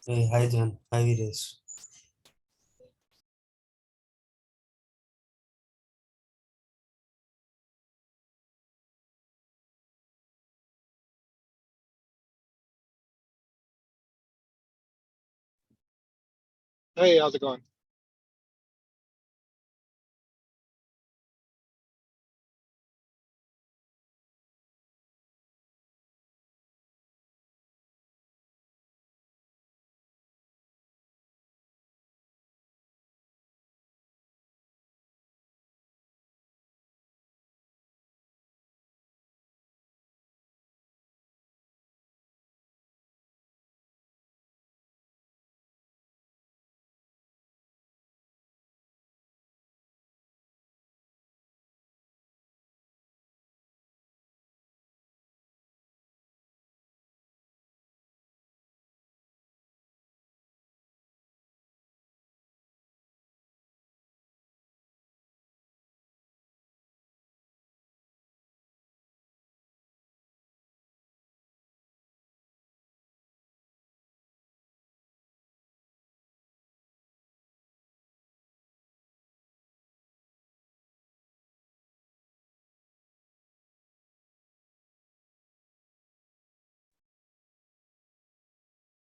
Hey, hi John. Hi Viresh. Hey, how's it going?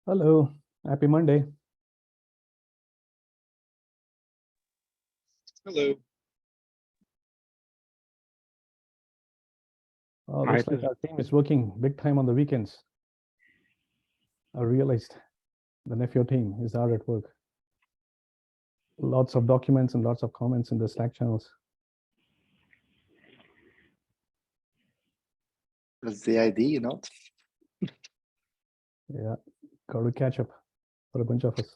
Hello, happy Monday. Hello. Looks like our team is working big time on the weekends. I realized the nephew team is hard at work. Lots of documents and lots of comments in the Slack channels. That's the idea, you know. Yeah, got to catch up for a bunch of us.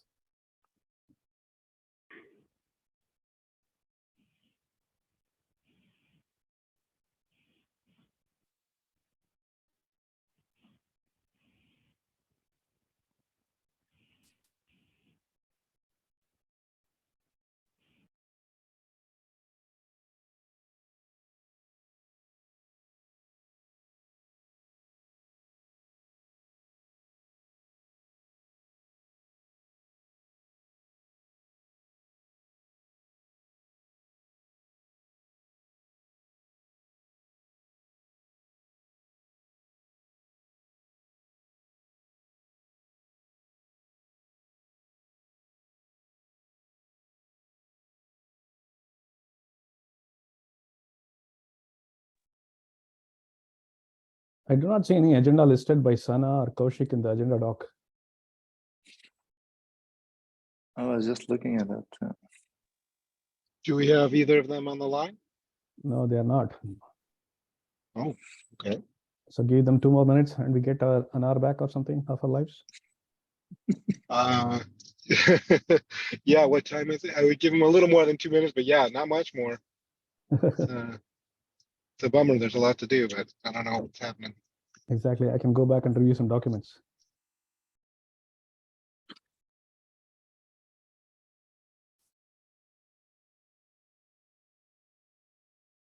I do not see any agenda listed by Sana or Kaushik in the agenda doc. I was just looking at that. Do we have either of them on the line? No, they are not. Oh, okay. So give them 2 more minutes and we get an hour back or something of our lives. Uh, yeah, what time is it? I would give them a little more than 2 minutes, but yeah, not much more. It's a bummer. There's a lot to do, but I don't know what's happening. Exactly. I can go back and review some documents.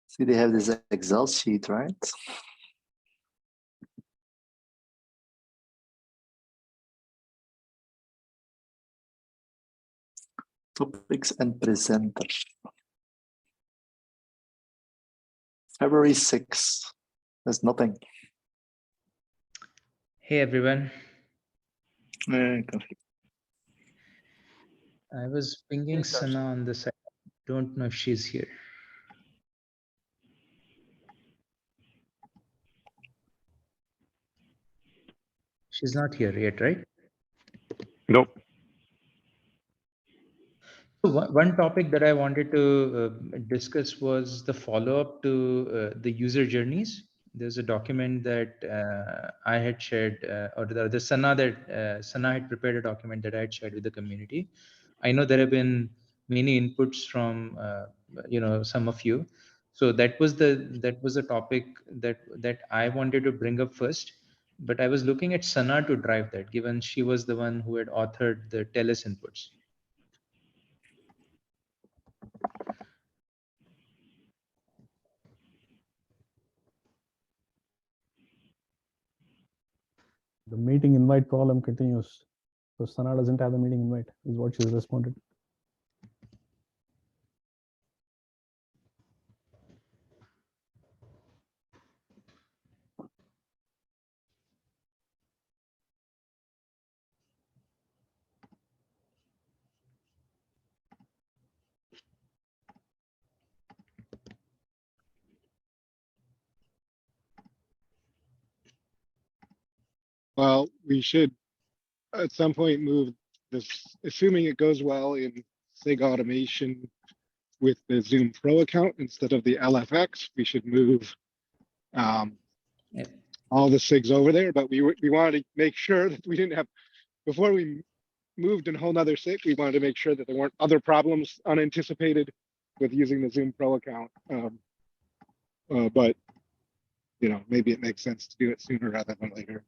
See, they have this Excel sheet, right? Topics and presenters. February 6th. There's nothing. Hey everyone, Conflict. I was pinging Sana on the side. Don't know if she's here. She's not here yet, right? Nope. So one topic that I wanted to discuss was the follow-up to the user journeys. There's a document that I had shared, or the Sana that Sana had prepared a document that I had shared with the community. I know there have been many inputs from some of you. So that was a topic that I wanted to bring up first. But I was looking at Sana to drive that, given she was the one who had authored the TELUS inputs. The meeting invite problem continues. So Sana doesn't have the meeting invite, is what she's responded. Well, we should at some point move this, assuming it goes well in SIG automation with the Zoom Pro account instead of the LFX, we should move Yeah. all the SIGs over there. But we wanted to make sure that we didn't have, before we moved in a whole nother SIG, we wanted to make sure that there weren't other problems unanticipated with using the Zoom Pro account. But you know, maybe it makes sense to do it sooner rather than later.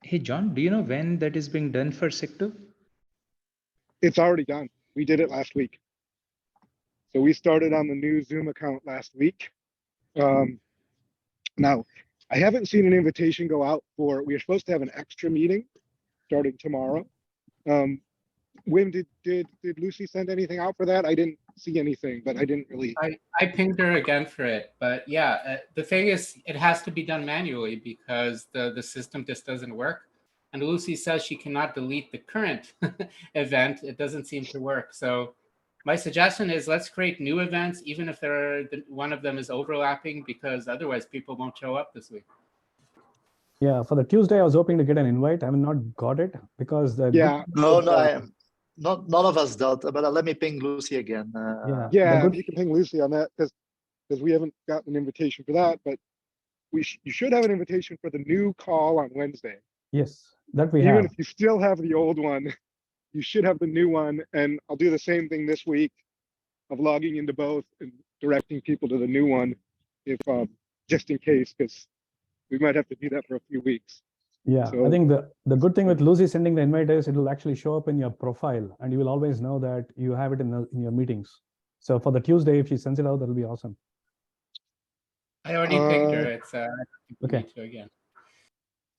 Hey, John, do you know when that is being done for SIG2? It's already done. We did it last week. So we started on the new Zoom account last week. Now, I haven't seen an invitation go out for, we were supposed to have an extra meeting starting tomorrow. Wim, did Lucy send anything out for that? I didn't see anything, but I didn't really. I pinged her again for it, but yeah, the thing is, it has to be done manually because the system just doesn't work. And Lucy says she cannot delete the current event. It doesn't seem to work. So my suggestion is let's create new events, even if one of them is overlapping, because otherwise people won't show up this week. Yeah, for the Tuesday, I was hoping to get an invite. I have not got it because the Yeah. No, I am not. None of us does. But let me ping Lucy again. Yeah. Yeah, good- you can ping Lucy on that because we haven't gotten an invitation for that, but you should have an invitation for the new call on Wednesday. Yes, that we Even have. if you still have the old one, you should have the new one. And I'll do the same thing this week of logging into both and directing people to the new one, if just in case, because we might have to do that for a few weeks. Yeah, I So- think the good thing with Lucy sending the invite is it will actually show up in your profile, and you will always know that you have it in your meetings. So for the Tuesday, if she sends it out, that'll be awesome. I already pinged her. It's Okay. need to again.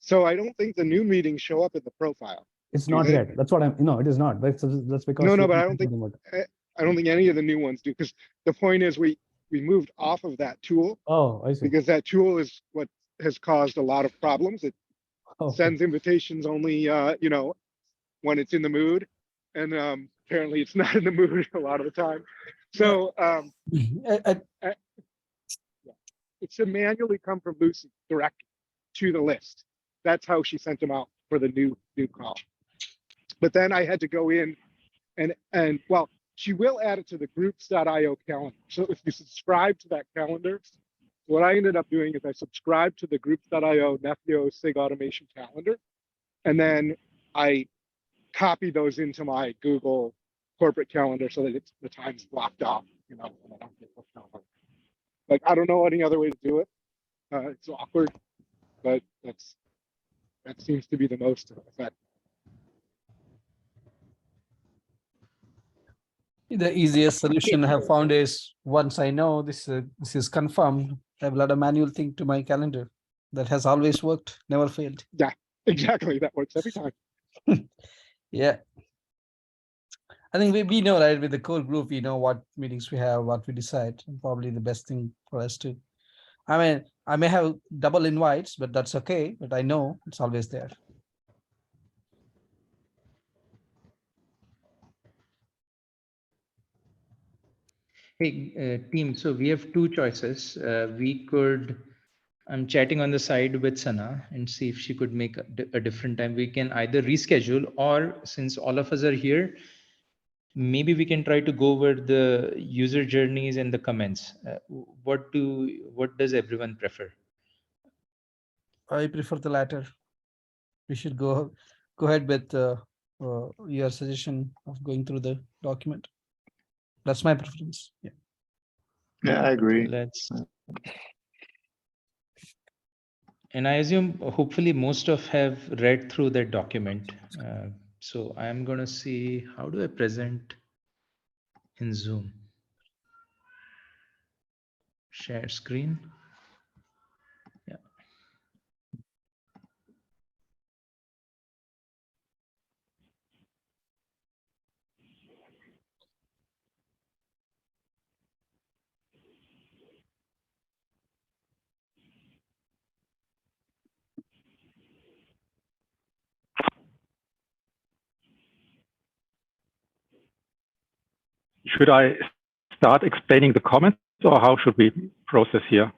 So I don't think the new meetings show up in the profile. It's Do you not think? yet. That's what I'm. No, it is not. That's because. No, she but I hasn't don't sent the invite. I don't think any of the new ones do, because the point is we moved off of that tool Oh, I see. because that tool is what has caused a lot of problems. It Okay. sends invitations only, you know, when it's in the mood, and apparently it's not in the mood a lot of the time. So it should manually come from Lucy direct to the list. That's how she sent them out for the new call. But then I had to go in and well, she will add it to the groups.io calendar. So if you subscribe to that calendar, what I ended up doing is I subscribed to the groups.io Nefio SIG automation calendar, and then I copy those into my Google corporate calendar so that it's the time's blocked off, you know, and I don't get pushed over. Like, I don't know any other way to do it. It's awkward, but that seems to be the most effective. The easiest solution I have found is once I know this is confirmed, I will add a manual thing to my calendar. That has always worked, never failed. Exactly, that works every time. Yeah. I think we know, right, with the core group, we know what meetings we have, what we decide, and probably the best thing for us to. I mean, I may have double invites, but that's okay. But I know it's always there. Hey, team, so we have two choices. I'm chatting on the side with Sana and see if she could make a different time. We can either reschedule, or since all of us are here, maybe we can try to go over the user journeys and the comments. What does everyone prefer? I prefer the latter. We should go ahead with your suggestion of going through the document. That's my preference. Yeah. Yeah, I agree. And I assume hopefully most of have read through that document. So I'm going to see, how do I present in Zoom? Share screen. Yeah. should I start explaining the comments, or how should we process here?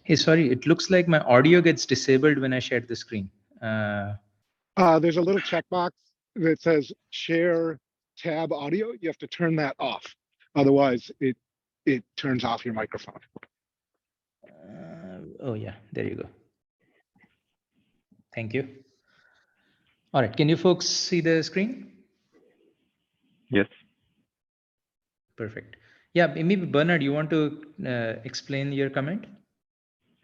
Hey, sorry, it looks like my audio gets disabled when I share the screen. There's a little checkbox that says share tab audio. You have to turn that off. Otherwise, it turns off your microphone. Oh yeah, there you go. Thank you. All right, can you folks see the screen? Yes. Perfect. Yeah, maybe Bernard, you want to explain your comment?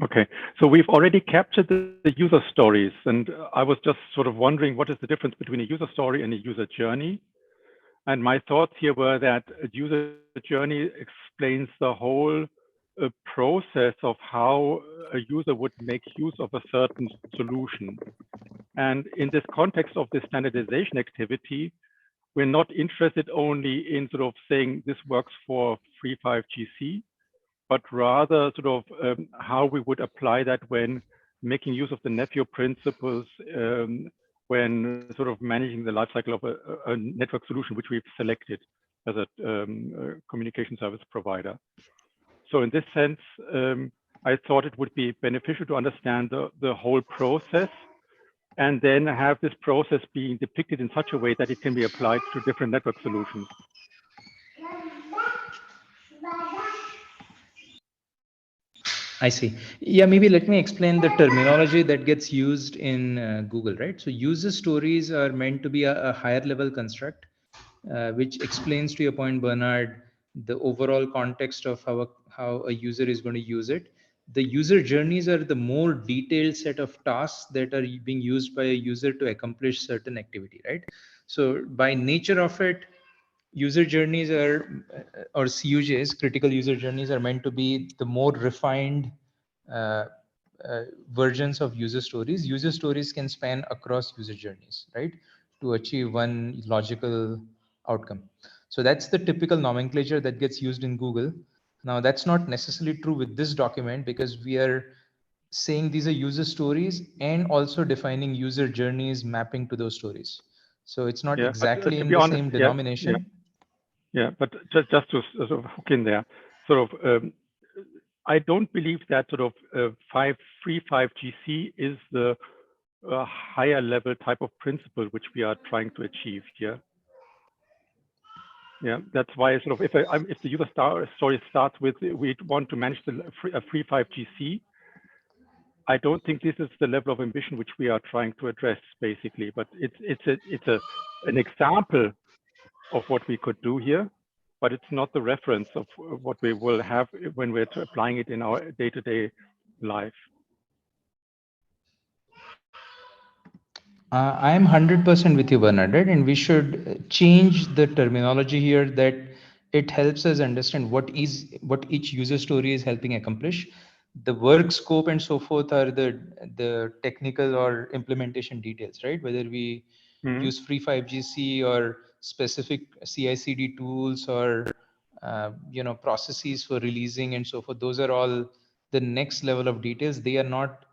Okay, so we've already captured the user stories, and I was just sort of wondering what is the difference between a user story and a user journey. And my thoughts here were that a user journey explains the whole process of how a user would make use of a certain solution. And in this context of this standardization activity, we're not interested only in sort of saying this works for 3.5GC, but rather sort of how we would apply that when making use of the Nephew principles, when sort of managing the lifecycle of a network solution, which we've selected as a communication service provider. So in this sense, I thought it would be beneficial to understand the whole process, and then have this process being depicted in such a way that it can be applied to different network solutions. I see. Yeah, maybe let me explain the terminology that gets used in Google, right? So user stories are meant to be a higher level construct, which explains, to your point, Bernard, the overall context of how a user is going to use it. The user journeys are the more detailed set of tasks that are being used by a user to accomplish certain activity, right? So by nature of it, user journeys are, or CUJs, critical user journeys, are meant to be the more refined uh, versions of user stories. User stories can span across user journeys, right, to achieve one logical outcome. So that's the typical nomenclature that gets used in Google. Now, that's not necessarily true with this document, because we are saying these are user stories and also defining user journeys mapping to those stories. So it's not Yeah, but exactly to in be the honest, same denomination. Yeah, but just to sort of hook in there, sort of, I don't believe that sort of 3.5GC is the higher level type of principle which we are trying to achieve here. Yeah, that's why sort of if the user story starts with we want to manage the 3.5GC, I don't think this is the level of ambition which we are trying to address, basically. But it's an example of what we could do here, but it's not the reference of what we will have when we're applying it in our day-to-day life. I am 100% with you, Bernadette, and we should change the terminology here, that it helps us understand what each user story is helping accomplish. The work scope and so forth are the technical or implementation details, right? Whether we use free 5GC or specific CI/CD tools or processes for releasing and so forth. Those are all the next level of details. They are not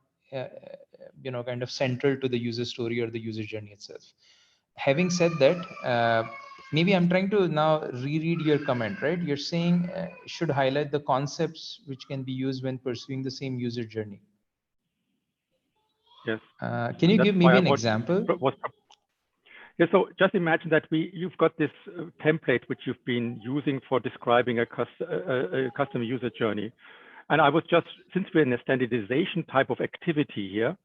kind of central to the user story or the user journey itself. Having said that, maybe I'm trying to now reread your comment, right? You're saying should highlight the concepts which can be used when pursuing the same user journey. Yes. Can you give maybe an example? Yeah, so just imagine that you've got this template which you've been using for describing a customer user journey. And I was just, since we're in a standardization type of activity here,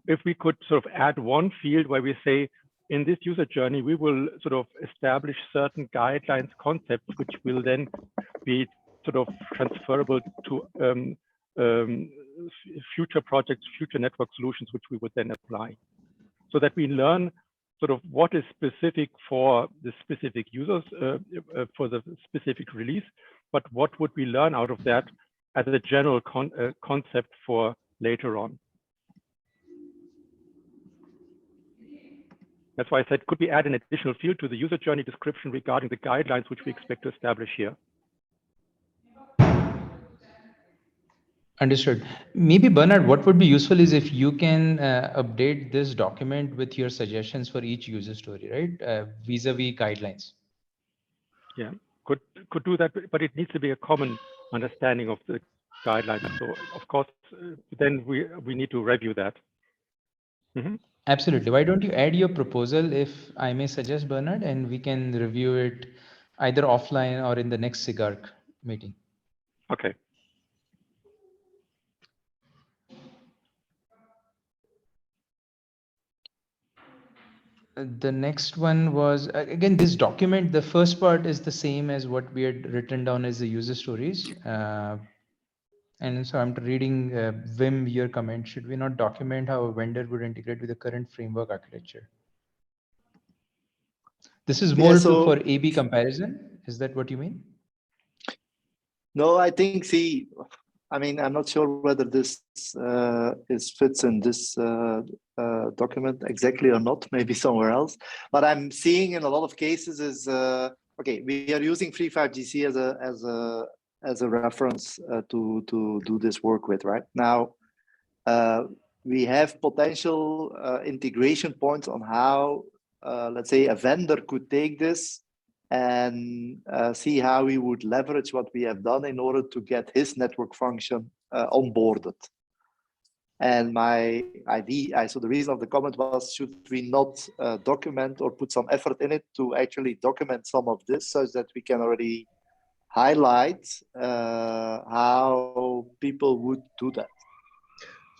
if we could sort of add one field where we say, in this user journey, we will sort of establish certain guidelines, concepts, which will then be sort of transferable to future projects, future network solutions, which we would then apply. So that we learn sort of what is specific for the specific users, for the specific release, but what would we learn out of that as a general concept for later on. That's why I said, could we add an additional field to the user journey description regarding the guidelines which we expect to establish here? Understood. Maybe Bernard, what would be useful is if you can update this document with your suggestions for each user story, right? Vis-a-vis guidelines. Yeah, could do that, but it needs to be a common understanding of the guidelines. So of course, then we need to review that. Absolutely. Why don't you add your proposal, if I may suggest, Bernard, and we can review it either offline or in the next SIGARC meeting. Okay. The next one was, again, this document, the first part is the same as what we had written down as the user stories. And so I'm reading Wim, your comment. Should we not document how a vendor would integrate with the current framework architecture? This is more for A/B comparison. Is that what you mean? No, I think, see, I mean, I'm not sure whether this fits in this document exactly or not, maybe somewhere else. But I'm seeing in a lot of cases is, okay, we are using Free5GC as a reference to do this work with, right? Now, we have potential integration points on how, let's say, a vendor could take this and see how we would leverage what we have done in order to get his network function onboarded. And my idea, so the reason of the comment was, should we not document or put some effort in it to actually document some of this such that we can already highlight how people would do that?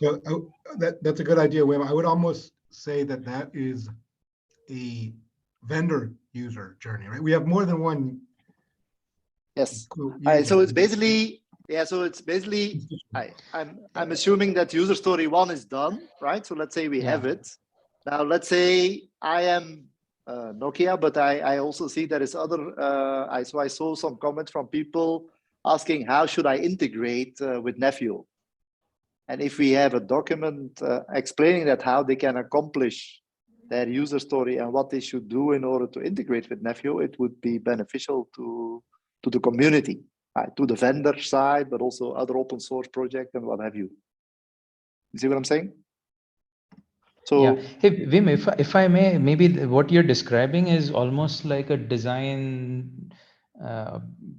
So that's a good idea, Wim. I would almost say that that is a vendor user journey, right? We have more than one. Yes. User. So it's basically, yeah. So it's basically, I'm assuming that user story 1 is done, right? So let's say we have it. Now let's say I am Nokia, but I also see there is other. So I saw some comments from people asking how should I integrate with Nephew. And if we have a document explaining that how they can accomplish their user story and what they should do in order to integrate with Nephew, it would be beneficial to the community, to the vendor side, but also other open source projects and what have you. You see what I'm saying? So yeah, hey, Wim, if I may, maybe what you're describing is almost like a design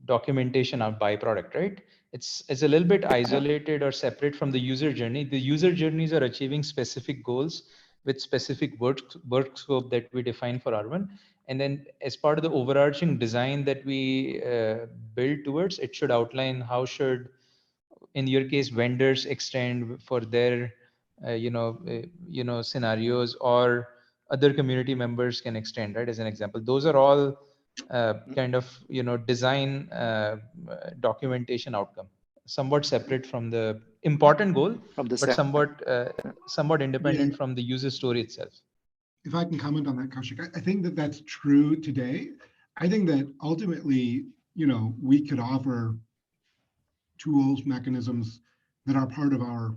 documentation of byproduct, right? It's a little bit isolated or separate from the user journey. The user journeys are achieving specific goals with specific work scope that we define for R1. And then as part of the overarching design that we build towards, it should outline how should, in your case, vendors extend for their scenarios, or other community members can extend, right? As an example, those are all kind of design documentation outcome, somewhat separate from the important goal, but somewhat independent from the user story itself. If I can comment on that, Kaushik, I think that that's true today. I think that ultimately, we could offer tools, mechanisms that are part of our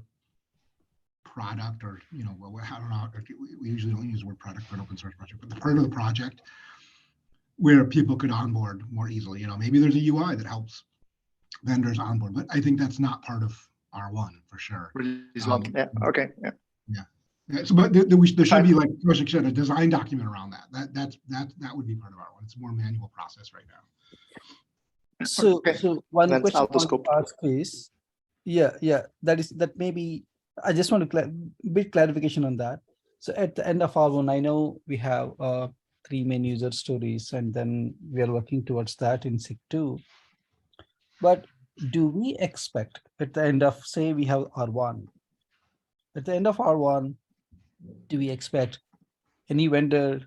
product, or I don't know, we usually don't use the word product for an open source project, but the part of the project where people could onboard more easily. Maybe there's a UI that helps vendors onboard, but I think that's not part of R1 for sure. Yeah. Okay. Yeah. Yeah. So, but there should be, like Kaushik said, a design document around that. That would be part of R1. It's a more manual process right now. So one That's question out I the want scope. to ask is, that maybe I just want to bit clarification on that. So at the end of R1, I know we have 3 main user stories, and then we are working towards that in SIG 2. But do we expect at the end of, say, we have R1, at the end of R1, do we expect any vendor,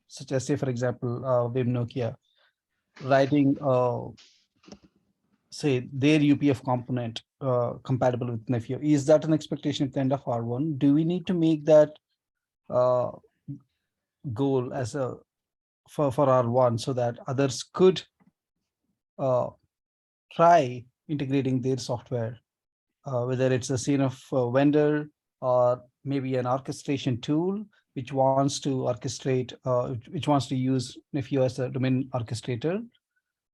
such as, say, for example, Wim Nokia, writing say their UPF component compatible with Nephew? Is that an expectation at the end of R1? Do we need to make that goal as a for R1 so that others could try integrating their software, whether it's a scene of vendor or maybe an orchestration tool which wants to orchestrate, which wants to use Nephew as a domain orchestrator?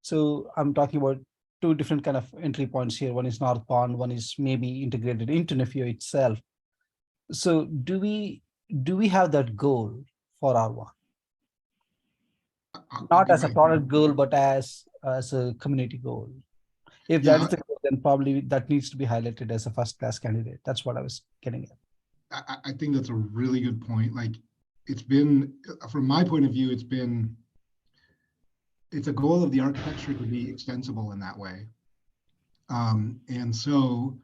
So I'm talking about two different kind of entry points here. One is North Pond, one is maybe integrated into Nefio itself. So do we have that goal for R1? Not as a product goal, but as a community goal. If that Yeah, is the goal, then probably that needs to be highlighted as a first class candidate. That's what I was getting at. I think that's a really good point. Like, it's been, from my point of view, it's a goal of the architecture to be extensible in that way. And so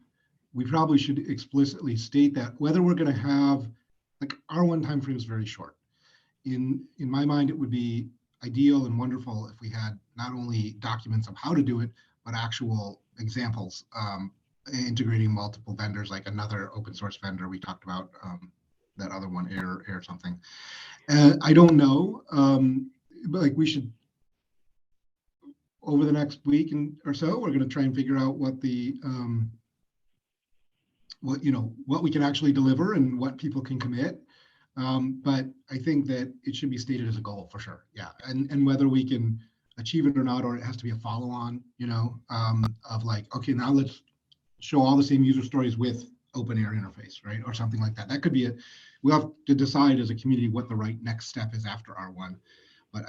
we probably should explicitly state that whether we're going to have, like, R1 timeframe is very short. In my mind, it would be ideal and wonderful if we had not only documents of how to do it, but actual examples, integrating multiple vendors, like another open source vendor we talked about, that other one, Air something. I don't know, but like, we should, over the next week or so, we're going to try and figure out what the what we can actually deliver and what people can commit. But I think that it should be stated as a goal for sure. Yeah, and whether we can achieve it or not, or it has to be a follow-on, of like, okay, now let's show all the same user stories with open air interface, right, or something like that. That could be we'll have to decide as a community what the right next step is after R1. But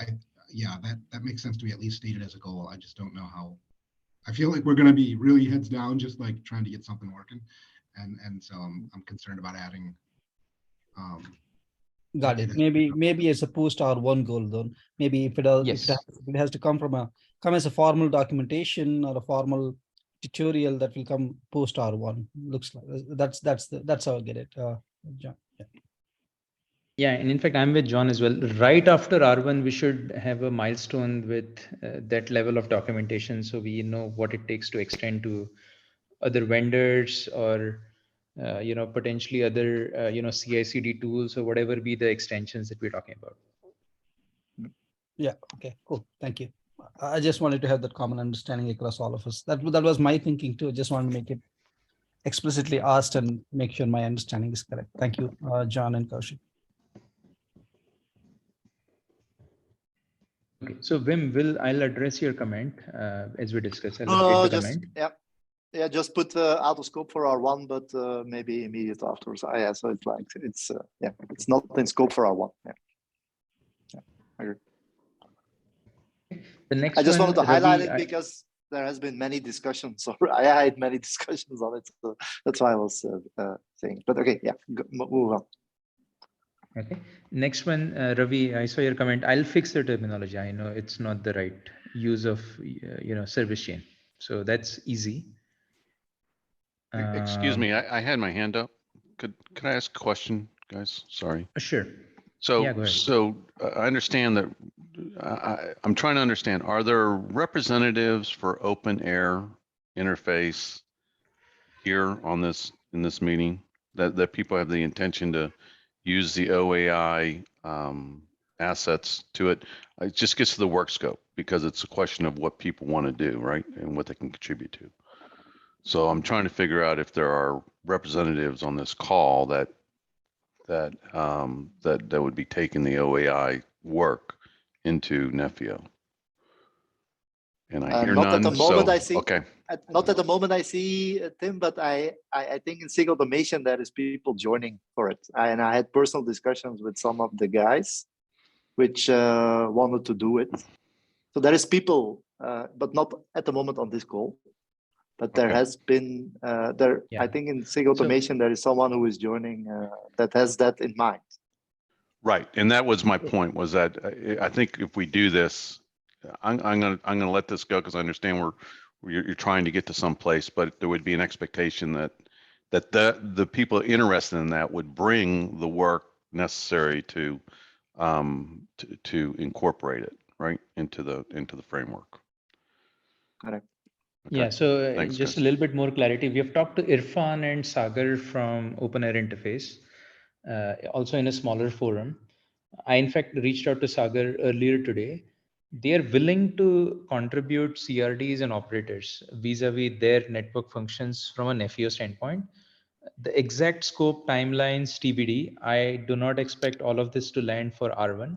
that makes sense to be at least stated as a goal. I just don't know how. I feel like we're going to be really heads down, just like trying to get something working, and so I'm concerned about adding. Got it. Maybe as a post R1 goal, though. Maybe if it has to come as a formal documentation or a formal tutorial that will come post R1. Looks like that's how I get it. John. Yeah, and in fact, I'm with John as well. Right after R1, we should have a milestone with that level of documentation, so we know what it takes to extend to other vendors or potentially other CI/CD tools or whatever be the extensions that we're talking about. Yeah. Okay. Cool. Thank you. I just wanted to have that common understanding across all of us. That was my thinking too. Just wanted to make it explicitly asked and make sure my understanding is correct. Thank you, John and Kaushik. Okay, so Wim, I'll address your comment as we discuss. I'll update the comment. Yeah, just put out of scope for R1, but maybe immediate afterwards. Yeah, so it's like it's not in scope for R1. Yeah, I agree. The next I just wanted to highlight Ravi, it because there has been many discussions. Or I had many discussions on it, so that's why I was saying. But okay, yeah, move on. Okay, next one, Ravi, I saw your comment. I'll fix the terminology. I know it's not the right use of service chain, so that's easy. Excuse me, I had my hand up. Could I ask a question, guys? Sorry. Sure. So, Yeah, go ahead. so I understand that. I'm trying to understand. Are there representatives for open air interface here on in this meeting that people have the intention to use the OAI assets to it? It just gets to the work scope because it's a question of what people want to do, right, and what they can contribute to. So I'm trying to figure out if there are representatives on this call that would be taking the OAI work into Nefio. And I hear not none. at the moment so, I see. Okay. Not at the moment I see, Tim, but I think in SIG automation there is people joining for it. And I had personal discussions with some of the guys which wanted to do it. So there is people, but not at the moment on this call. But there has been I think in SIG automation there is someone who is joining that has that in mind. Right, and that was my point. Was that I think if we do this, I'm gonna let this go because I understand you're trying to get to some place, but there would be an expectation that the people interested in that would bring the work necessary to incorporate it right into the framework. Correct. Okay. Yeah, so Thanks, just guys. a little bit more clarity. We have talked to Irfan and Sagar from Open Air Interface, also in a smaller forum. I, in fact, reached out to Sagar earlier today. They are willing to contribute CRDs and operators vis-a-vis their network functions from an FEO standpoint. The exact scope, timelines, TBD, I do not expect all of this to land for R1.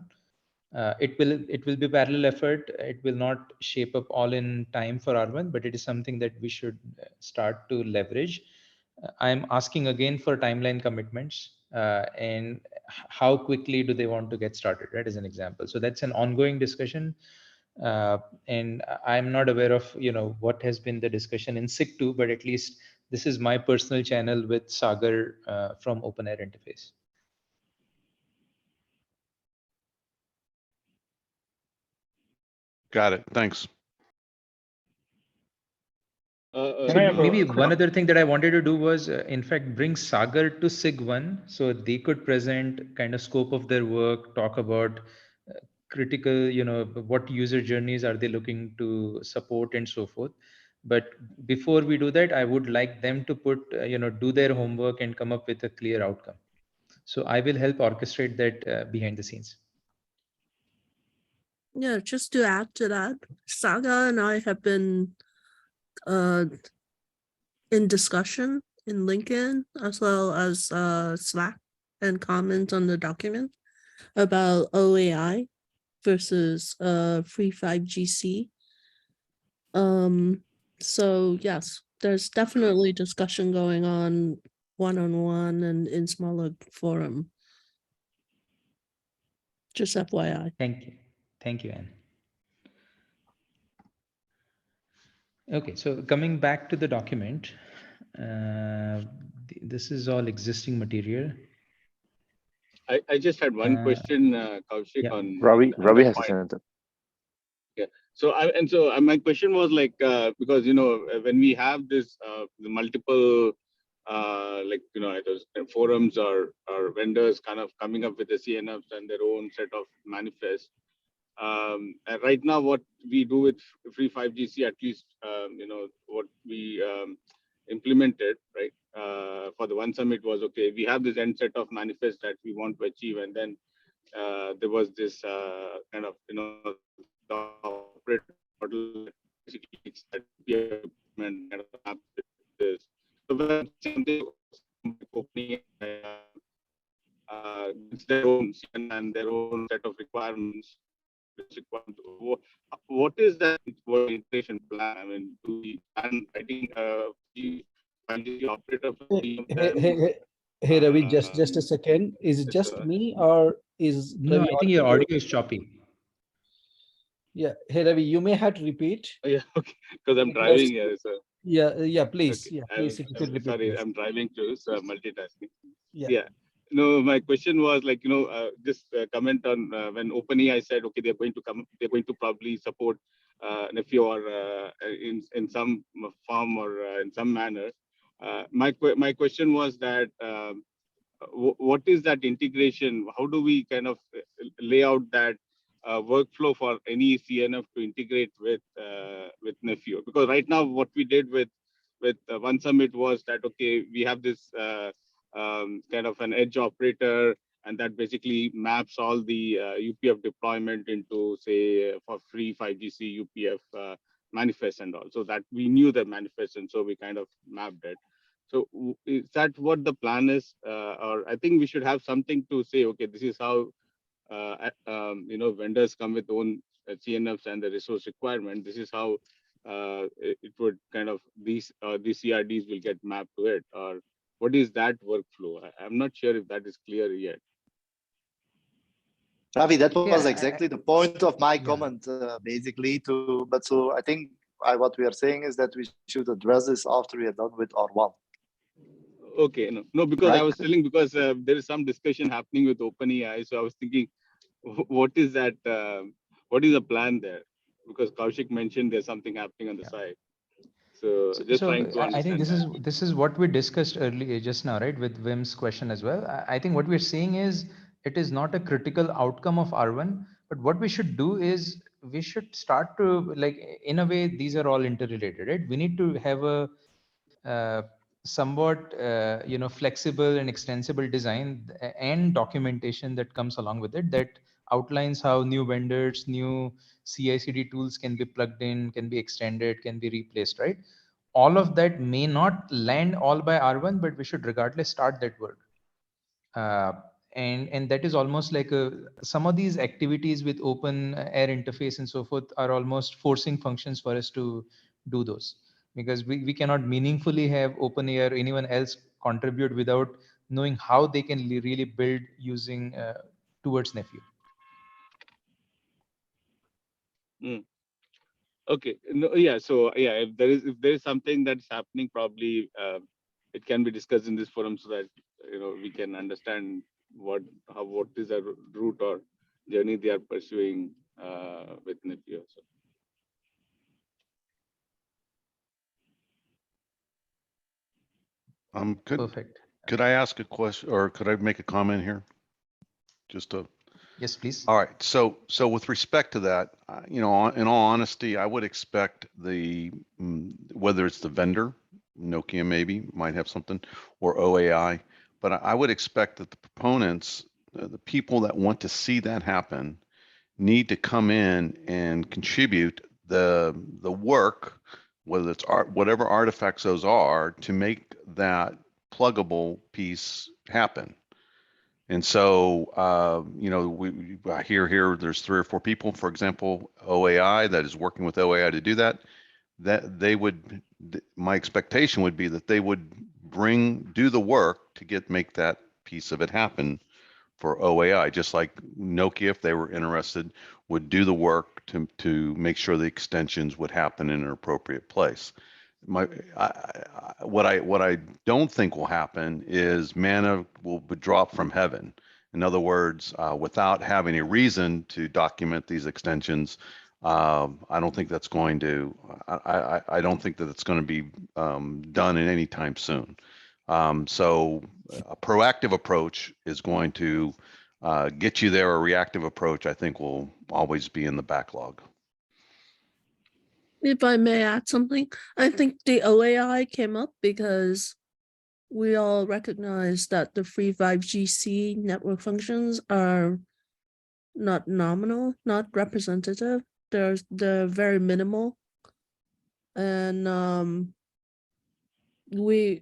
It will be parallel effort. It will not shape up all in time for R1, but it is something that we should start to leverage. I'm asking again for timeline commitments and how quickly do they want to get started, right, as an example. So that's an ongoing discussion. And I'm not aware of what has been the discussion in SIG2, but at least this is my personal channel with Sagar from Open Air Interface. Got it. Thanks. Can I have Maybe a- one other thing that I wanted to do was, in fact, bring Sagar to SIG1 so they could present kind of scope of their work, talk about critical, what user journeys are they looking to support and so forth. But before we do that, I would like them to put, do their homework and come up with a clear outcome. So I will help orchestrate that behind the scenes. Yeah, just to add to that, Saga and I have been in discussion in LinkedIn as well as Slack and comments on the document about OAI versus free 5GC. So yes, there's definitely discussion going on one-on-one and in smaller forum. Just FYI. Thank you. Thank you, Anne. Okay, so coming back to the document, this is all existing material. I just had one question, Kaushik, yeah. on Ravi the has a point. sentence. Yeah. So my question was like because when we have this the multiple either forums or vendors kind of coming up with the CNFs and their own set of manifests. And right now, what we do with free 5GC, at least what we implemented, right, for the one summit was, okay, we have this end set of manifests that we want to achieve, and then there was this kind of the operator model that basically that we implement kind of map with this. So when something opening it's their own and their own set of requirements. What is that integration plan? I mean, do we plan writing the operator for them? Hey Ravi, just a second. Is it just me or is No, Ravi I think your audible? audio is choppy. Yeah. Hey Ravi, you may have to repeat. Oh, yeah, okay. Because I'm driving here, so. Yeah, please. Okay. Yeah, please, if you could repeat. Sorry, Please. I'm driving too, so multitasking. Yeah. No, my question was like, just comment on when OpenAI said, okay, they're going to probably support Nephew or in some form or in some manner. My question was that what is that integration? How do we kind of lay out that workflow for any CNF to integrate with Nephew? Because right now, what we did with One Summit was that, okay, we have this kind of an edge operator, and that basically maps all the UPF deployment into, say, for free 5GC UPF manifest and all. So that we knew the manifest, and so we kind of mapped it. So is that what the plan is? Or I think we should have something to say, okay, this is how vendors come with own CNFs and the resource requirement. This is how it would kind of these CRDs will get mapped to it, or what is that workflow? I'm not sure if that is clear yet. Ravi, that was Yeah, exactly the point of my comment, basically. So I think what we are saying is that we should address this after we are done with R1. Okay, no, because Right. I was telling, because there is some discussion happening with OpenAI, so I was thinking, what is that? What is the plan there? Because Kaushik mentioned there's something happening on the side. So just trying to understand. I think this is what we discussed earlier just now, right, with Wim's question as well. I think what we're saying is it is not a critical outcome of R1, but what we should do is we should start to, like, in a way, these are all interrelated, right? We need to have a somewhat flexible and extensible design and documentation that comes along with it, that outlines how new vendors, new CI/CD tools can be plugged in, can be extended, can be replaced, right? All of that may not land all by R1, but we should regardless start that work. and that is almost like some of these activities with open air interface and so forth are almost forcing functions for us to do those, because we cannot meaningfully have open air or anyone else contribute without knowing how they can really build using towards Nephew. Okay. No, yeah. So yeah, if there is something that's happening, probably it can be discussed in this forum so that we can understand what is the route or journey they are pursuing with Nephew. So. Could Perfect. could I ask a question, or could I make a comment here? Just to. Yes, please. All right. So with respect to that, in all honesty, I would expect whether it's the vendor, Nokia maybe might have something, or OAI, but I would expect that the proponents, the people that want to see that happen, need to come in and contribute the work, whether it's whatever artifacts those are, to make that pluggable piece happen. And so, I hear there's 3 or 4 people, for example, OAI, that is working with OAI to do that. That they would, my expectation would be that they would do the work to make that piece of it happen for OAI, just like Nokia, if they were interested, would do the work to make sure the extensions would happen in an appropriate place. What I don't think will happen is manna will drop from heaven. In other words, without having a reason to document these extensions, I don't think that's going to. I don't think that it's going to be done in any time soon. So a proactive approach is going to get you there. A reactive approach, I think, will always be in the backlog. If I may add something, I think the OAI came up because we all recognize that the free 5GC network functions are not nominal, not representative. They're very minimal. And the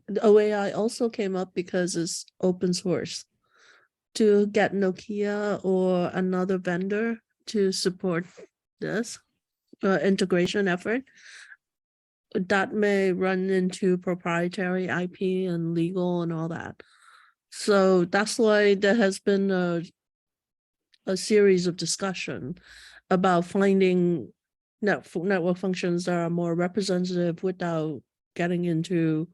OAI also came up because it's open source. To get Nokia or another vendor to support this integration effort, that may run into proprietary IP and legal and all that. So that's why there has been a series of discussion about finding network functions that are more representative without getting into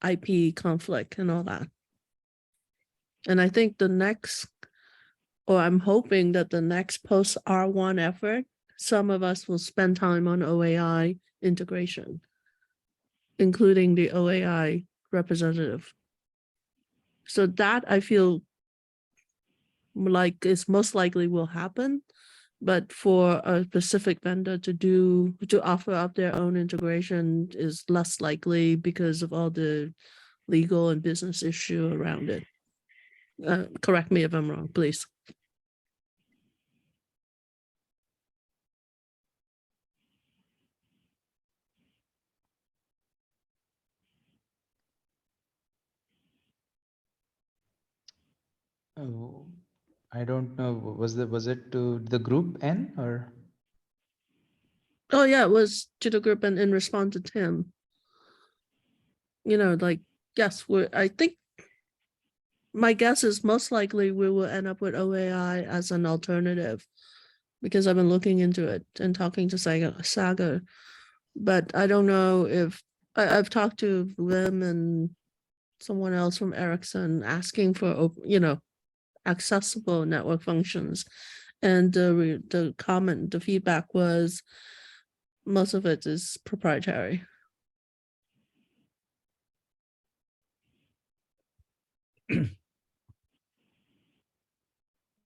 IP conflict and all that. And I think I'm hoping that the next post R1 effort, some of us will spend time on OAI integration, including the OAI representative. So that I feel like is most likely will happen, but for a specific vendor to offer up their own integration is less likely because of all the legal and business issue around it. Correct me if I'm wrong, please. Oh, I don't know. Was it to the group N or? Oh yeah, it was to the group and in response to Tim. Yes, I think my guess is most likely we will end up with OAI as an alternative because I've been looking into it and talking to Saga. But I don't know if I've talked to them and someone else from Ericsson asking for, accessible network functions. And the feedback was most of it is proprietary.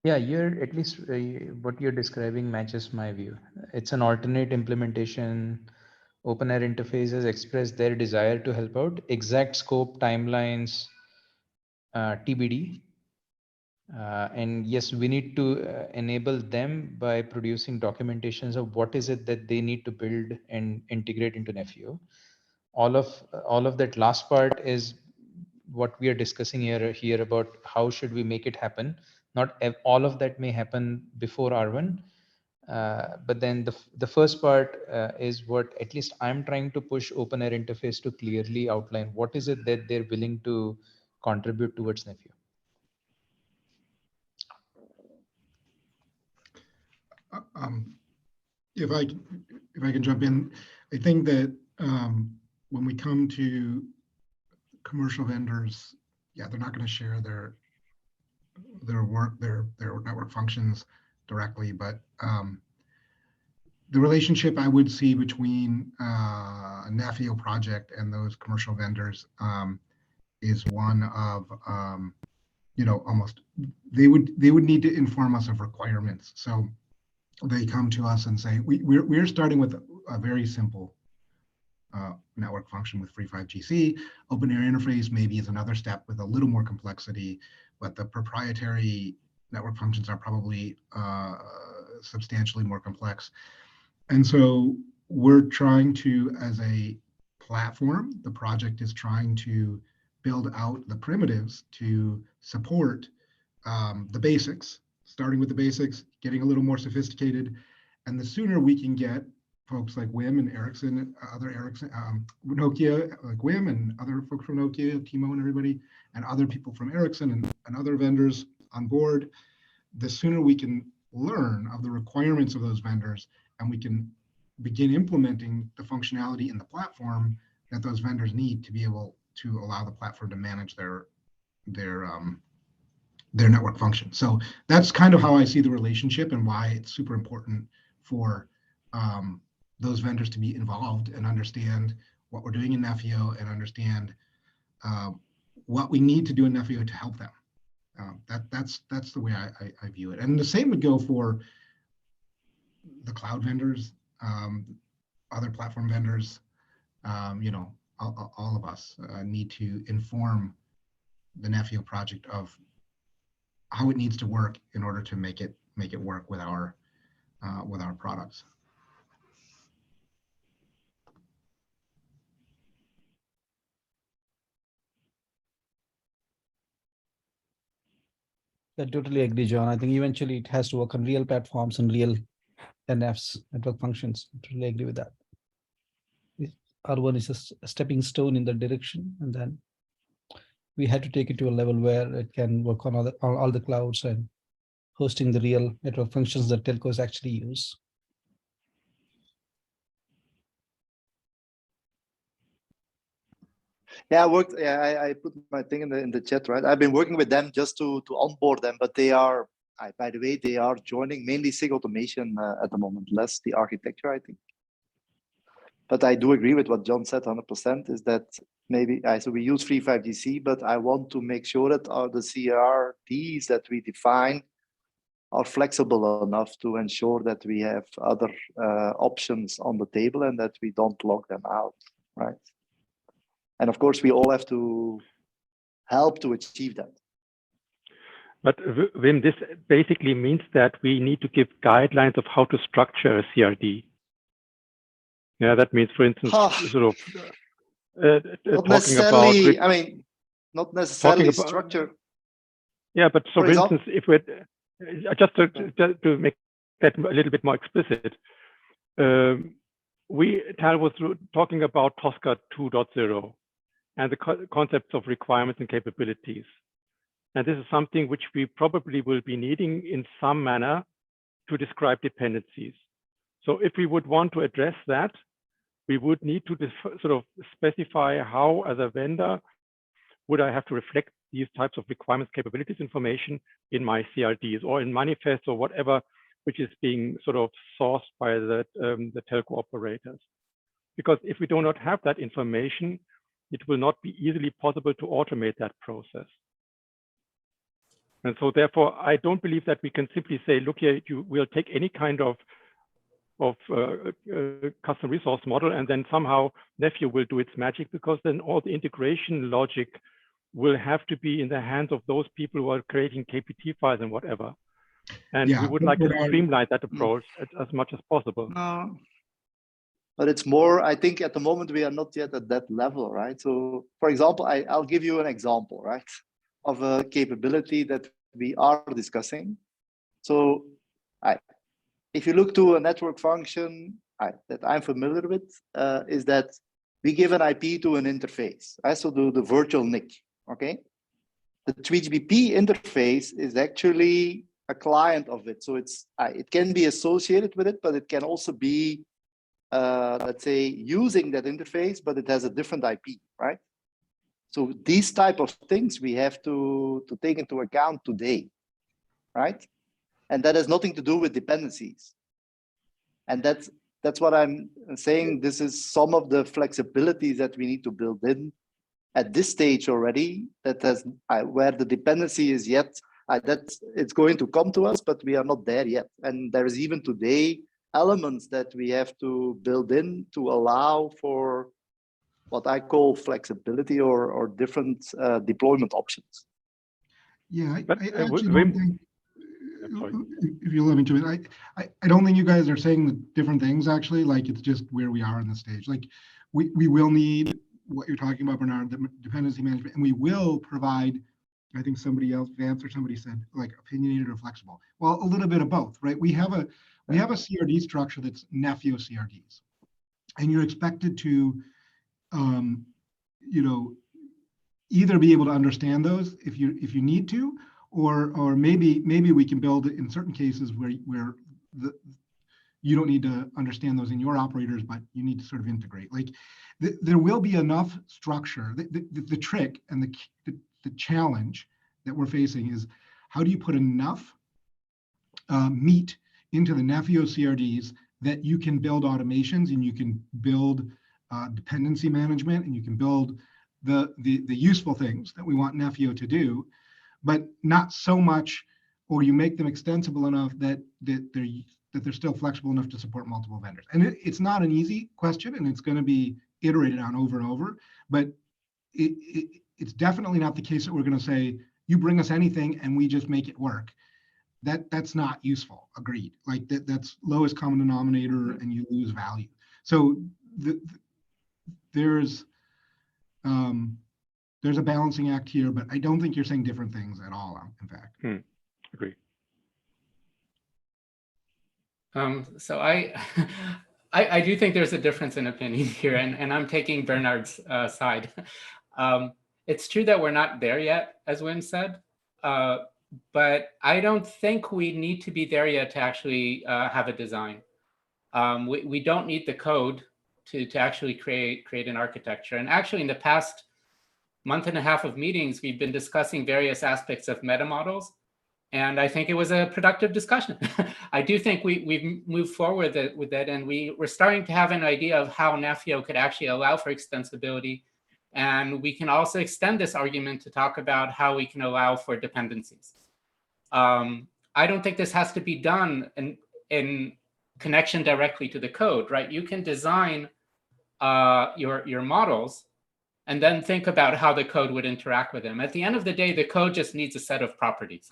Yeah, at least what you're describing matches my view. It's an alternate implementation. OpenAir interfaces express their desire to help out. Exact scope, timelines, TBD. And yes, we need to enable them by producing documentations of what is it that they need to build and integrate into Nephew. All of that last part is what we are discussing here about how should we make it happen. Not all of that may happen before R1, but then the first part is what at least I'm trying to push open air interface to clearly outline what is it that they're willing to contribute towards Nephew. If I can jump in, I think that when we come to commercial vendors, yeah, they're not going to share their network functions directly, but the relationship I would see between a Nafio project and those commercial vendors is one of almost they would need to inform us of requirements. So they come to us and say, we're starting with a very simple network function with Free5GC. Open air interface maybe is another step with a little more complexity, but the proprietary network functions are probably substantially more complex. And so we're trying to, as a platform, the project is trying to build out the primitives to support the basics, starting with the basics, getting a little more sophisticated. And the sooner we can get folks like Wim and Ericsson, Nokia, like Wim and other folks from Nokia, Timo and everybody, and other people from Ericsson and other vendors on board, the sooner we can learn of the requirements of those vendors and we can begin implementing the functionality in the platform that those vendors need to be able to allow the platform to manage their network function. So that's kind of how I see the relationship and why it's super important for those vendors to be involved and understand what we're doing in Nefio and understand what we need to do in Nefio to help them. That's the way I view it. And the same would go for the cloud vendors, other platform vendors. All of us need to inform the Nefio project of how it needs to work in order to make it work with our products. I totally agree, John. I think eventually it has to work on real platforms and real NFs, network functions. I totally agree with that. R1 is a stepping stone in that direction, and then we had to take it to a level where it can work on all the clouds and hosting the real network functions that telcos actually use. Yeah, I put my thing in the chat, right? I've been working with them just to onboard them, but they are, by the way, they are joining mainly SIG automation at the moment, less the architecture, I think. But I do agree with what John said 100%, is that maybe, so we use Free5GC, but I want to make sure that the CRDs that we define are flexible enough to ensure that we have other options on the table and that we don't lock them out, right? And of course, we all have to help to achieve that. But Wim, this basically means that we need to give guidelines of how to structure a CRD. Yeah, that means, for instance, sort of not necessarily. I mean, not necessarily structure. Yeah, but so for instance, if we just to make that a little bit more explicit, Tal was talking about Tosca 2.0 and the concepts of requirements and capabilities. And this is something which we probably will be needing in some manner to describe dependencies. So if we would want to address that, we would need to sort of specify how, as a vendor, would I have to reflect these types of requirements, capabilities information in my CRDs or in manifests or whatever, which is being sort of sourced by the telco operators. Because if we do not have that information, it will not be easily possible to automate that process. And so therefore, I don't believe that we can simply say, look here, we'll take any kind of custom resource model and then somehow Nefio will do its magic, because then all the integration logic will have to be in the hands of those people who are creating KPT files and whatever. And we would like to streamline that approach as much as possible. but it's more, I think at the moment we are not yet at that level, right? So for example, I'll give you an example, right, of a capability that we are discussing. So if you look to a network function that I'm familiar with, is that we give an IP to an interface. I also do the virtual NIC, okay? The 3GPP interface is actually a client of it. So it's it can be associated with it, but it can also be, let's say, using that interface, but it has a different IP, right? So these type of things we have to take into account today, right? And that has nothing to do with dependencies. And that's what I'm saying. This is some of the flexibilities that we need to build in at this stage already, that has where the dependency is yet, that it's going to come to us, but we are not there yet. And there is even today elements that we have to build in to allow for what I call flexibility or different deployment options. Yeah, I But, actually Wim- don't think, sorry. if you let me to it, I don't think you guys are saying the different things actually, like it's just where we are in the stage. Like we will need what you're talking about, Bernard, the dependency management, and we will provide, I think somebody else, Vance or somebody said, like opinionated or flexible. Well, a little bit of both, right? We have a CRD structure that's Nefio CRDs, and you're expected to, you know, either be able to understand those if you need to, or maybe we can build it in certain cases where you don't need to understand those in your operators, but you need to sort of integrate. Like there will be enough structure. The trick and the challenge that we're facing is how do you put enough meat into the Nefio CRDs that you can build automations and you can build dependency management and you can build the useful things that we want Nefio to do, but not so much, or you make them extensible enough that they're still flexible enough to support multiple vendors. And it's not an easy question, and it's going to be iterated on over and over, but it's definitely not the case that we're going to say, you bring us anything and we just make it work. That's not useful. Agreed. Like that's lowest common denominator and you lose value. So there's a balancing act here, but I don't think you're saying different things at all, in fact. Agree. So I do think there's a difference in opinion here, and I'm taking Bernard's side. It's true that we're not there yet, as Wim said, but I don't think we need to be there yet to actually have a design. We don't need the code to actually create an architecture. And actually, in the past month and a half of meetings, we've been discussing various aspects of meta models. And I think it was a productive discussion. I do think we've moved forward with it, and we're starting to have an idea of how Nefio could actually allow for extensibility. And we can also extend this argument to talk about how we can allow for dependencies. I don't think this has to be done in connection directly to the code, right? You can design your models and then think about how the code would interact with them. At the end of the day, the code just needs a set of properties,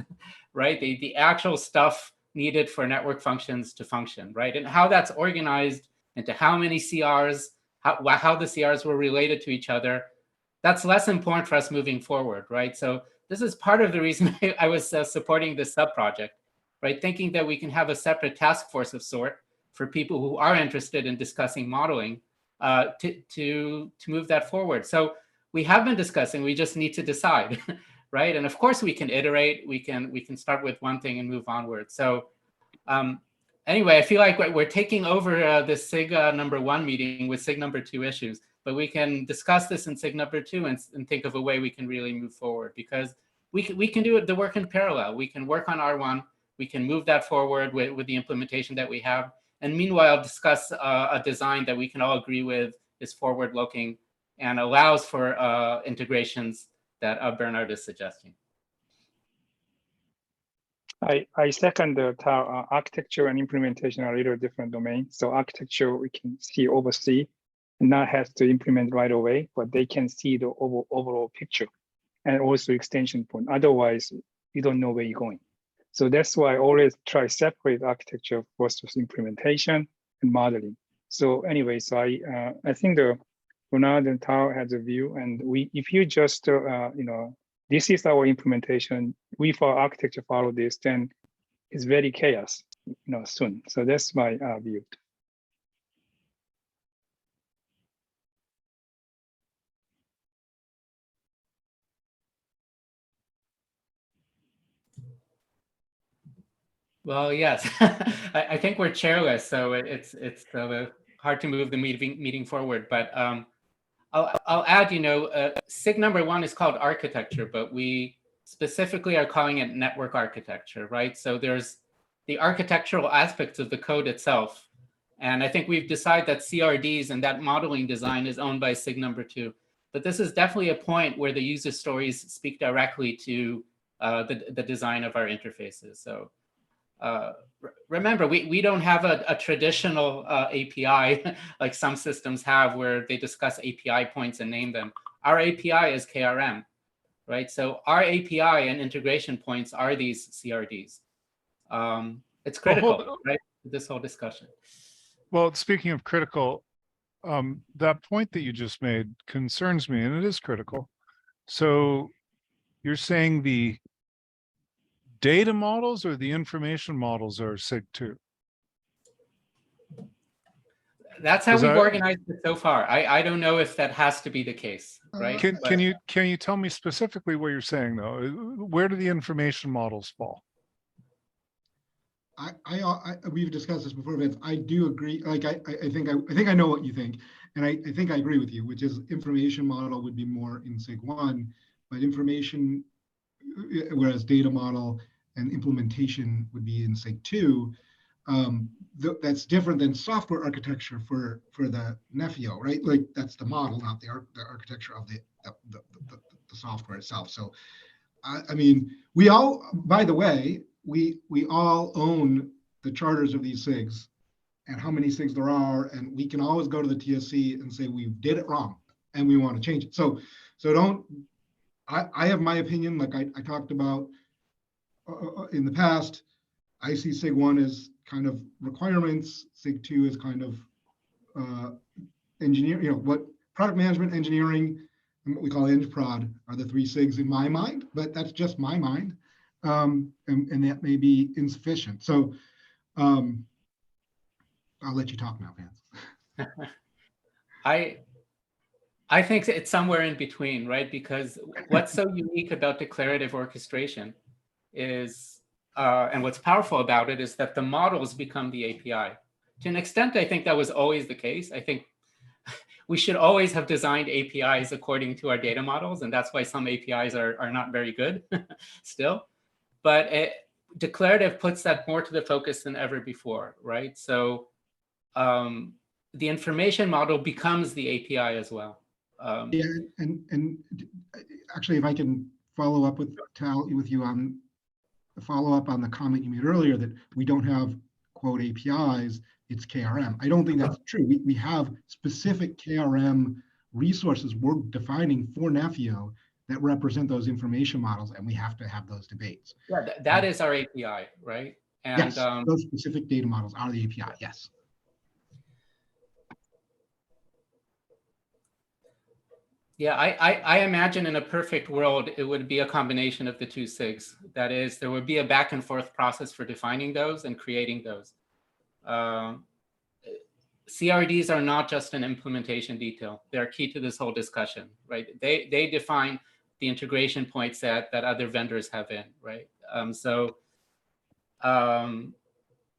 right? The actual stuff needed for network functions to function, right? And how that's organized into how many CRs, how the CRs were related to each other, that's less important for us moving forward, right? So this is part of the reason I was supporting this sub-project, right? Thinking that we can have a separate task force of sort for people who are interested in discussing modeling to move that forward. So we have been discussing, we just need to decide, right? And of course we can iterate, we can start with one thing and move onward. So anyway, I feel like we're taking over the SIG #1 meeting with SIG #2 issues, but we can discuss this in SIG #2 and think of a way we can really move forward, because we can do the work in parallel. We can work on R1, we can move that forward with the implementation that we have, and meanwhile discuss a design that we can all agree with is forward-looking and allows for integrations that Bernard is suggesting. I second the architecture and implementation are a little different domains. So architecture we can oversee, and not have to implement right away, but they can see the overall picture and also extension point. Otherwise, you don't know where you're going. So that's why I always try to separate architecture versus implementation and modeling. So anyway, so I think the Ronald and Tao has a view, and if you just this is our implementation. We for architecture follow this, then it's very chaos, soon. So that's my view. Well, yes, I think we're chairless, so it's hard to move the meeting forward. But I'll add, SIG number 1 is called architecture, but we specifically are calling it network architecture, right? So there's the architectural aspects of the code itself. And I think we've decided that CRDs and that modeling design is owned by SIG number 2. But this is definitely a point where the user stories speak directly to the design of our interfaces. So remember, we don't have a traditional API like some systems have where they discuss API points and name them. Our API is KRM, right? So our API and integration points are these CRDs. It's critical, right? This whole discussion. Well, speaking of critical, that point that you just made concerns me, and it is critical. So you're saying the data models or the information models are SIG2? That's how we've organized it so far. I don't know if that has to be the case, right? Can you tell me specifically what you're saying though? Where do the information models fall? We've discussed this before, Vince. I do agree. Like I think I know what you think, and I think I agree with you, which is information model would be more in SIG 1, but information, whereas data model and implementation would be in SIG 2. That's different than software architecture for the Nefio, right? Like that's the model, not the architecture of the software itself. So, I mean, we all, by the way, we all own the charters of these SIGs and how many SIGs there are, and we can always go to the TSC and say we did it wrong and we want to change it. So don't. I have my opinion, like I talked about in the past. I see SIG 1 as kind of requirements. SIG 2 is kind of engineer. What product management, engineering, and what we call EngProd are the 3 SIGs in my mind, but that's just my mind. And that may be insufficient. So I'll let you talk now, Vance. I think it's somewhere in between, right? Because what's so unique about declarative orchestration is, and what's powerful about it is that the models become the API. To an extent, I think that was always the case. I think we should always have designed APIs according to our data models, and that's why some APIs are not very good still. But declarative puts that more to the focus than ever before, right? So the information model becomes the API as well. Yeah, and actually, if I can follow up with you on the follow up on the comment you made earlier that we don't have quote APIs, it's KRM. I don't think that's true. We have specific KRM resources we're defining for Nefio that represent those information models, and we have to have those debates. Yeah, that is our API, right? And yes, those specific data models are the API. Yes. Yeah, I imagine in a perfect world, it would be a combination of the 2 SIGs. That is, there would be a back and forth process for defining those and creating those. CRDs are not just an implementation detail. They're key to this whole discussion, right? They define the integration points that other vendors have in, right?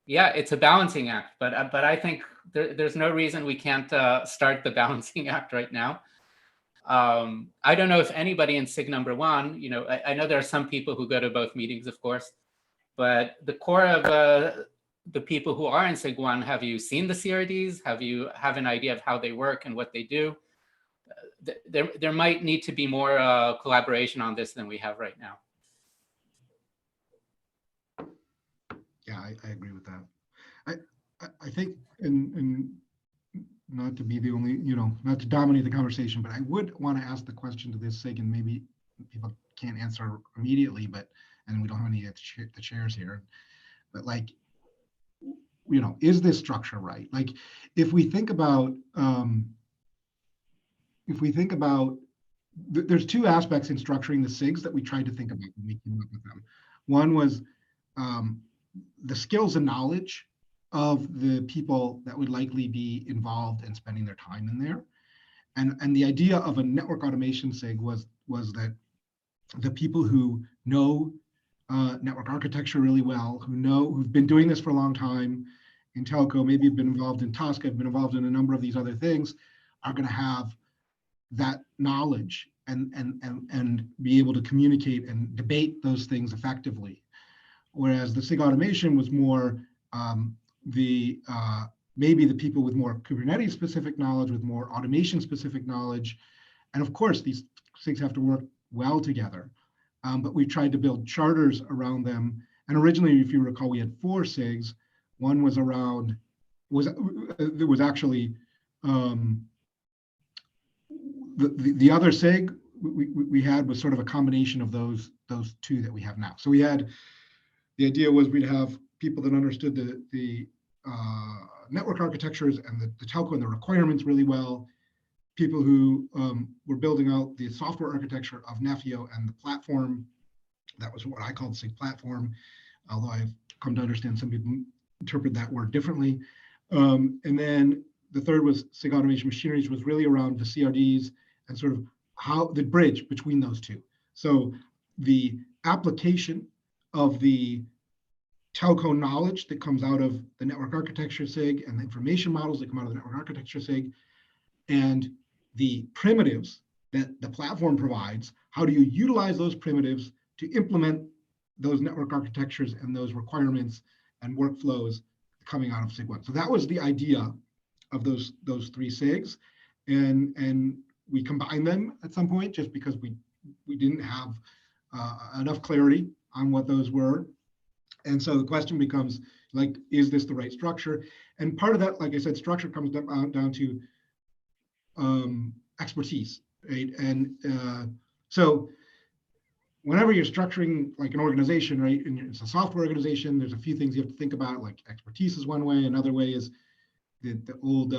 Yeah, it's a balancing act, but I think there's no reason we can't start the balancing act right now. I don't know if anybody in SIG number 1, I know there are some people who go to both meetings, of course, but the core of the people who are in SIG 1, have you seen the CRDs? Have an idea of how they work and what they do? There might need to be more collaboration on this than we have right now. Yeah, I agree with that. I think, and not to be the only, not to dominate the conversation, but I would want to ask the question to this SIG, and maybe people can't answer immediately, and we don't have any of the chairs here, but like, is this structure right? Like, if we think about, there's two aspects in structuring the SIGs that we tried to think about when we came up with them. One was the skills and knowledge of the people that would likely be involved in spending their time in there. And the idea of a network automation SIG was that the people who know network architecture really well, who've been doing this for a long time in telco, maybe have been involved in Tosca, have been involved in a number of these other things, are going to have that knowledge and be able to communicate and debate those things effectively. Whereas the SIG automation was more maybe the people with more Kubernetes specific knowledge, with more automation specific knowledge. And of course, these SIGs have to work well together. But we tried to build charters around them. And originally, if you recall, we had 4 SIGs. One was around, it was actually, the other SIG we had was sort of a combination of those 2 that we have now. So we had, the idea was we'd have people that understood the network architectures and the telco and the requirements really well, people who were building out the software architecture of Nefio and the platform. That was what I called SIG platform, although I've come to understand some people interpret that word differently. And then the third was SIG automation machineries, was really around the CRDs and sort of how the bridge between those two. So the application of the telco knowledge that comes out of the network architecture SIG and the information models that come out of the network architecture SIG, and the primitives that the platform provides, how do you utilize those primitives to implement those network architectures and those requirements and workflows coming out of SIG1. So that was the idea of those 3 SIGs. And we combined them at some point just because we didn't have enough clarity on what those were. And so the question becomes, like, is this the right structure? And part of that, like I said, structure comes down to expertise, right? And so whenever you're structuring like an organization, right, and it's a software organization, there's a few things you have to think about, like expertise is one way. Another way is the old,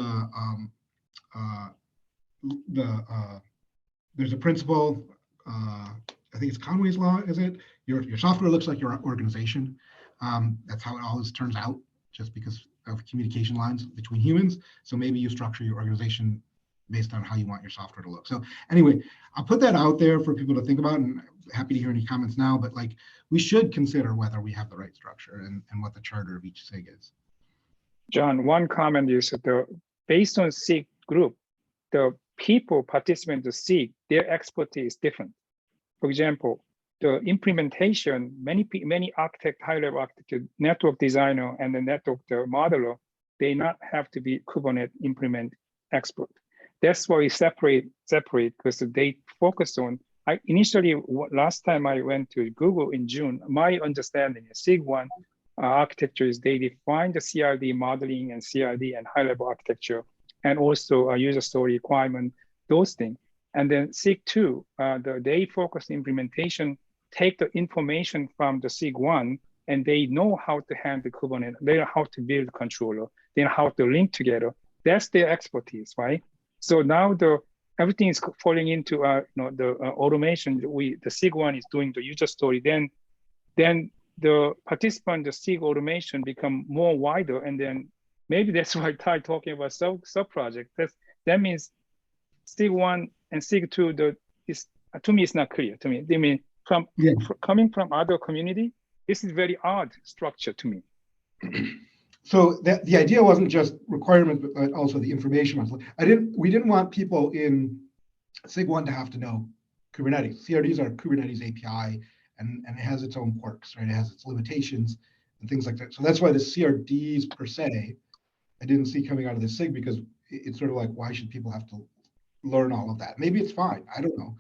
there's a principle, I think it's Conway's law, is it? Your software looks like your organization. That's how it always turns out, just because of communication lines between humans. So maybe you structure your organization based on how you want your software to look. So anyway, I'll put that out there for people to think about, and happy to hear any comments now, but like, we should consider whether we have the right structure and what the charter of each SIG is. John, one comment is that based on SIG group, the people participant in the SIG, their expertise is different. For example, the implementation, many architect, high-level architect, network designer, and the network modeler, they not have to be Kubernetes implement expert. That's why we separate because they focus on. Initially, last time I went to Google in June, my understanding is SIG1 architecture is they define the CRD modeling and CRD and high-level architecture, and also a user story requirement, those things. And then SIG2, they focus the implementation, take the information from the SIG1, and they know how to handle Kubernetes, they know how to build controller, they know how to link together. That's their expertise, right? So now everything is falling into the automation. The SIG1 is doing the user story. Then the participant, the SIG automation become more wider, and then maybe that's why Ty talking about sub project. That means SIG1 and SIG2 to me it's not clear to me. I mean, coming from other community, this is very odd structure to me. So the idea wasn't just requirements, but also the information. We didn't want people in SIG1 to have to know Kubernetes. CRDs are Kubernetes API, and it has its own quirks, right? It has its limitations and things like that. So that's why the CRDs per se, I didn't see coming out of the SIG, because it's sort of like, why should people have to learn all of that? Maybe it's fine. I don't know.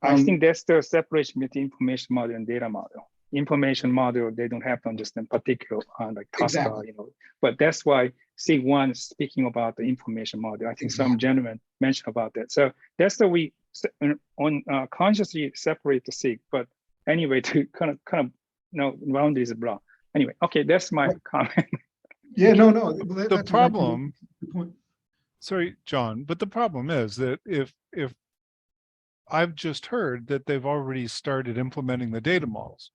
I think that's the separation between information model and data model. Information model, they don't have to understand particular like Tosca, exactly. But that's why SIG1 is speaking about the information model. I think some gentlemen mentioned about that. So that's the we consciously separate the SIG. But anyway, to kind of boundaries are broad. Anyway, okay, that's my comment. Yeah, no, no. The That's exactly problem, the point. sorry, John, but the problem is that if I've just heard that they've already started implementing the data models.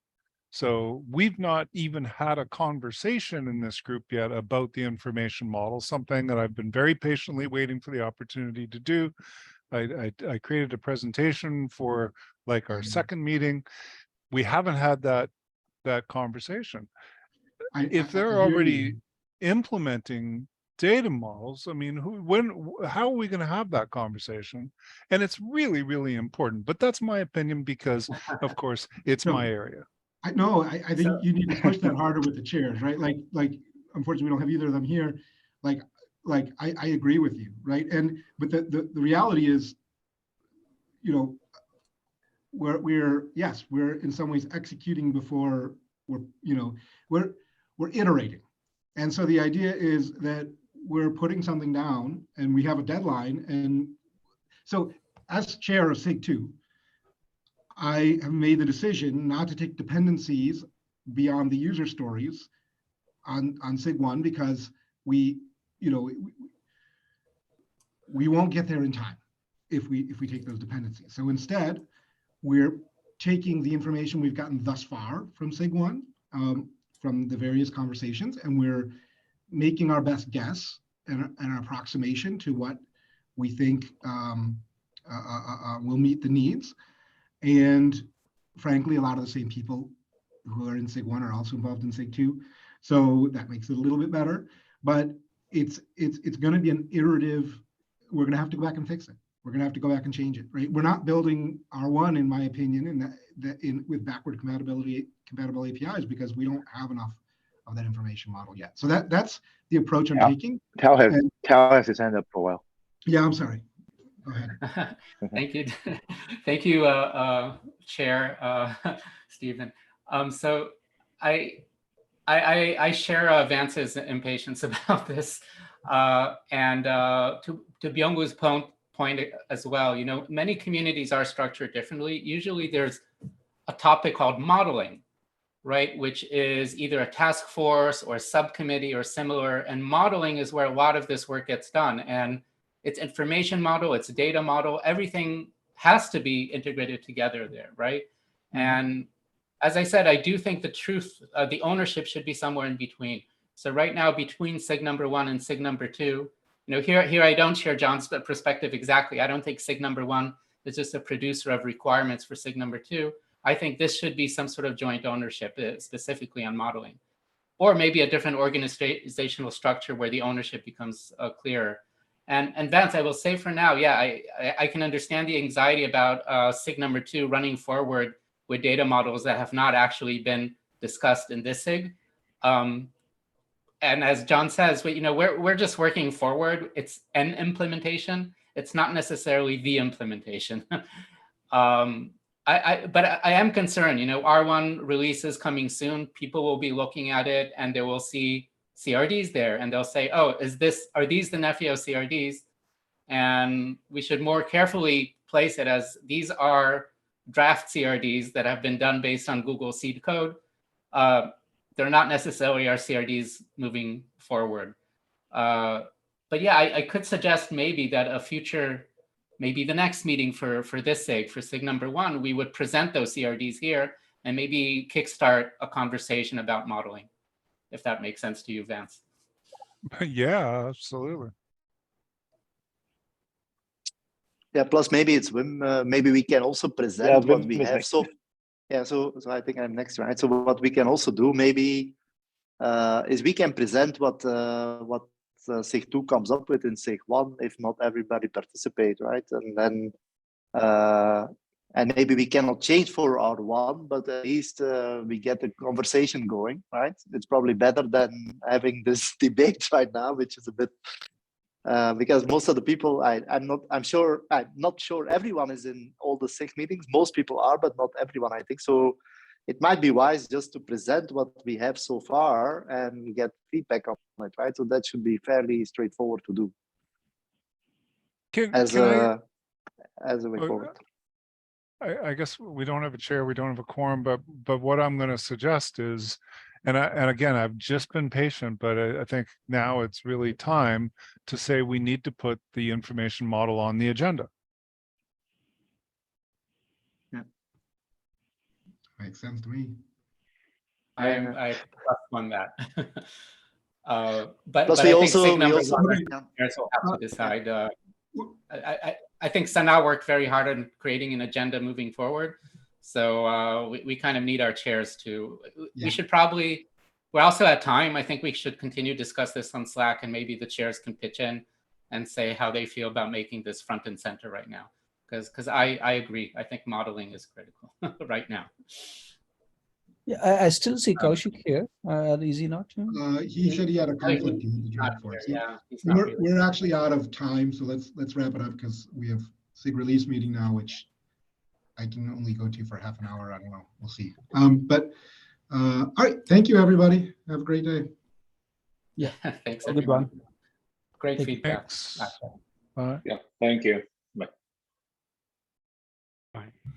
So we've not even had a conversation in this group yet about the information model, something that I've been very patiently waiting for the opportunity to do. I created a presentation for like our second meeting. We haven't had that conversation. If they're hear already you. implementing data models, I mean, how are we going to have that conversation? And it's really, really important. But that's my opinion because, of course, it's No. my area. I think you need to push that harder with the chairs, right? Like, unfortunately, we don't have either of them here. Like I agree with you, right? But the reality is, you know, we're in some ways executing before we're iterating. And so the idea is that we're putting something down and we have a deadline. And so as chair of SIG2, I have made the decision not to take dependencies beyond the user stories on SIG1 because we won't get there in time if we take those dependencies. So instead, we're taking the information we've gotten thus far from SIG1, from the various conversations, and we're making our best guess and an approximation to what we think will meet the needs. And frankly, a lot of the same people who are in SIG1 are also involved in SIG2. So that makes it a little bit better, but it's going to be an iterative. We're going to have to go back and fix it. We're going to have to go back and change it, right? We're not building R1, in my opinion, with backward compatible APIs because we don't have enough of that information model yet. So that's the approach I'm taking. Tal has his hand up for a while. Yeah, I'm sorry. Go ahead. Thank you. Thank you, Chair Stephen. So I share Vance's impatience about this. And to Byung-Woo's point as well, you know, many communities are structured differently. Usually there's a topic called modeling, right? Which is either a task force or a subcommittee or similar. And modeling is where a lot of this work gets done. And it's information model, it's data model, everything has to be integrated together there, right? Mm-hmm. And as I said, I do think the ownership should be somewhere in between. So right now, between SIG number 1 and SIG number 2, you know, here I don't share John's perspective exactly. I don't think SIG number 1 is just a producer of requirements for SIG number 2. I think this should be some sort of joint ownership, specifically on modeling, or maybe a different organizational structure where the ownership becomes clearer. And Vance, I will say for now, yeah, I can understand the anxiety about SIG number 2 running forward with data models that have not actually been discussed in this SIG. And as John says, you know, we're just working forward. It's an implementation. It's not necessarily the implementation. But I am concerned, you know, R1 release is coming soon. People will be looking at it and they will see CRDs there and they'll say, oh, are these the Nefio CRDs? And we should more carefully place it as these are draft CRDs that have been done based on Google seed code. They're not necessarily our CRDs moving forward. But yeah, I could suggest maybe that maybe the next meeting for this SIG, for SIG number 1, we would present those CRDs here and maybe kickstart a conversation about modeling, if that makes sense to you, Vance. Yeah, absolutely. Yeah, plus maybe it's Wim, maybe we can also present what we have. So yeah, so I think I'm next, right? So what we can also do maybe is we can present what SIG2 comes up with in SIG1, if not everybody participate, right? And then and maybe we cannot change for R1, but at least we get the conversation going, right? It's probably better than having this debate right now, which is a bit because most of the people, I'm not sure everyone is in all the SIG meetings. Most people are, but not everyone, I think. So it might be wise just to present what we have so far and get feedback on it, right? So that should be fairly straightforward to do. As a way forward. I guess we don't have a chair, we don't have a quorum, but what I'm going to suggest is And again, I've just been patient, but I think now it's really time to say we need to put the information model on the agenda. Makes sense to me. I trust on that. But Plus, I think SIG numbers also will have to decide. I think Sana worked very hard on creating an agenda moving forward. So we kind of need our chairs to. Yeah. We should probably. We're also at time. I think we should continue to discuss this on Slack, and maybe the chairs can pitch in and say how they feel about making this front and center right now. Because I agree. I think modeling is critical right now. Yeah, I still see Kaushik here. Is he not? He said he had a conflict he had to Not join for. here, So yeah, he's not really. we're actually out of time, so let's wrap it up because we have SIG release meeting now, which I can only go to for half an hour. I don't know. We'll see. All right. Thank you, everybody. Have a great day. Yeah. Thanks, Have a good everyone. one. Great Thank you. feedback. Thanks. Bye. Yeah, thank you. Bye. Bye.